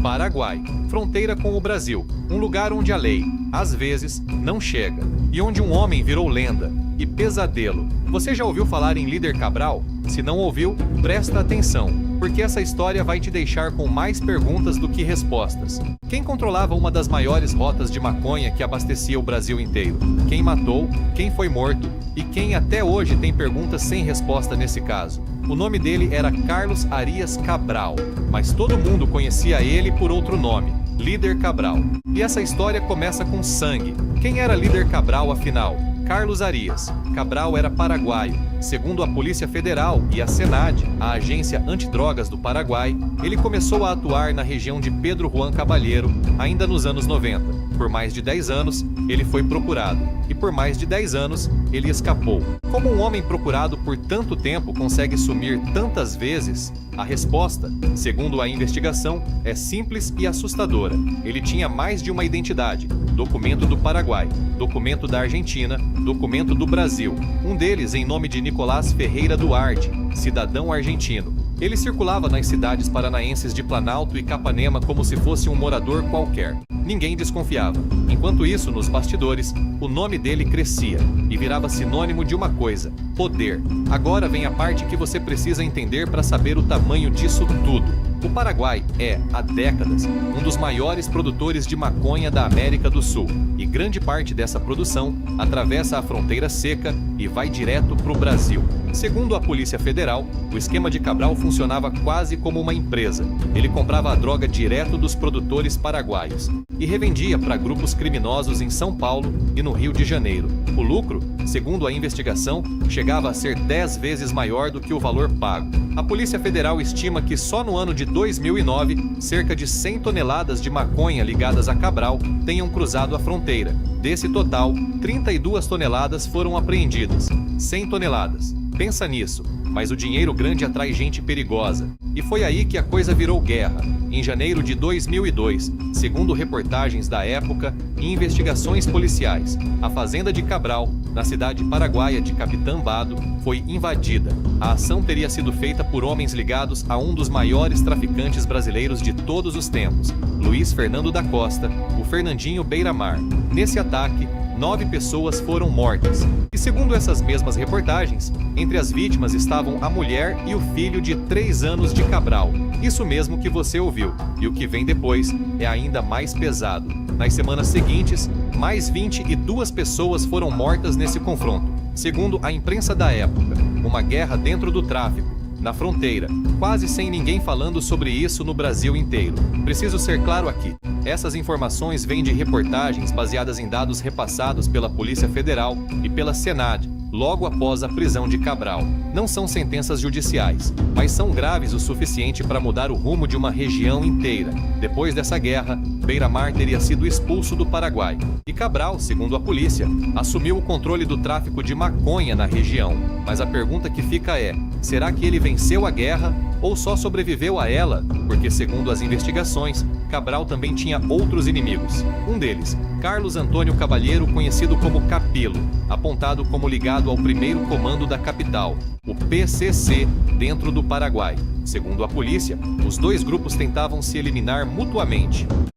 Paraguai, fronteira com o Brasil, um lugar onde a lei, às vezes, não chega, e onde um homem virou lenda e pesadelo. Você já ouviu falar em Líder Cabral? Se não ouviu, presta atenção, porque essa história vai te deixar com mais perguntas do que respostas. Quem controlava uma das maiores rotas de maconha que abastecia o Brasil inteiro? Quem matou? Quem foi morto? E quem até hoje tem perguntas sem resposta nesse caso? O nome dele era Carlos Arias Cabral, mas todo mundo conhecia ele por outro nome, Líder Cabral. E essa história começa com sangue. Quem era Líder Cabral, afinal? Carlos Arias Cabral era paraguaio. Segundo a Polícia Federal e a SENAD, a agência antidrogas do Paraguai, ele começou a atuar na região de Pedro Juan Caballero ainda nos anos 90. Por mais de 10 anos, ele foi procurado. E por mais de 10 anos, ele escapou. Como um homem procurado por tanto tempo consegue sumir tantas vezes? A resposta, segundo a investigação, é simples e assustadora. Ele tinha mais de uma identidade: documento do Paraguai, documento da Argentina, documento do Brasil. Um deles em nome de Nicolás Ferreira Duarte, cidadão argentino. Ele circulava nas cidades paranaenses de Planalto e Capanema como se fosse um morador qualquer. Ninguém desconfiava. Enquanto isso, nos bastidores, o nome dele crescia e virava sinônimo de uma coisa: poder. Agora vem a parte que você precisa entender para saber o tamanho disso tudo. O Paraguai é, há décadas, um dos maiores produtores de maconha da América do Sul, e grande parte dessa produção atravessa a fronteira seca e vai direto para o Brasil. Segundo a Polícia Federal, o esquema de Cabral funcionava quase como uma empresa. Ele comprava a droga direto dos produtores paraguaios e revendia para grupos criminosos em São Paulo e no Rio de Janeiro. O lucro, segundo a investigação, chegava a ser 10 vezes maior do que o valor pago. A Polícia Federal estima que só no ano de 2009, cerca de 100 toneladas de maconha ligadas a Cabral tenham cruzado a fronteira. Desse total, 32 toneladas foram apreendidas. 100 toneladas. Pensa nisso, mas o dinheiro grande atrai gente perigosa. E foi aí que a coisa virou guerra. Em janeiro de 2002, segundo reportagens da época e investigações policiais, a fazenda de Cabral, na cidade paraguaia de Capitambado, foi invadida. A ação teria sido feita por homens ligados a um dos maiores traficantes brasileiros de todos os tempos, Luiz Fernando da Costa, o Fernandinho Beiramar. Nesse ataque, 9 pessoas foram mortas. E segundo essas mesmas reportagens, entre as vítimas estavam a mulher e o filho de 3 anos de Cabral. Isso mesmo que você ouviu. E o que vem depois é ainda mais pesado. Nas semanas seguintes, mais 22 pessoas foram mortas nesse confronto. Segundo a imprensa da época, uma guerra dentro do tráfico, na fronteira, quase sem ninguém falando sobre isso no Brasil inteiro. Preciso ser claro aqui. Essas informações vêm de reportagens baseadas em dados repassados pela Polícia Federal e pela SENAD, logo após a prisão de Cabral. Não são sentenças judiciais, mas são graves o suficiente para mudar o rumo de uma região inteira. Depois dessa guerra, Beiramar teria sido expulso do Paraguai. E Cabral, segundo a polícia, assumiu o controle do tráfico de maconha na região. Mas a pergunta que fica é: será que ele venceu a guerra ou só sobreviveu a ela? Porque, segundo as investigações, Cabral também tinha outros inimigos. Um deles, Carlos Antônio Caballero, conhecido como Capelo, apontado como ligado ao primeiro comando da capital, o PCC, dentro do Paraguai. Segundo a polícia, os dois grupos tentavam se eliminar mutuamente.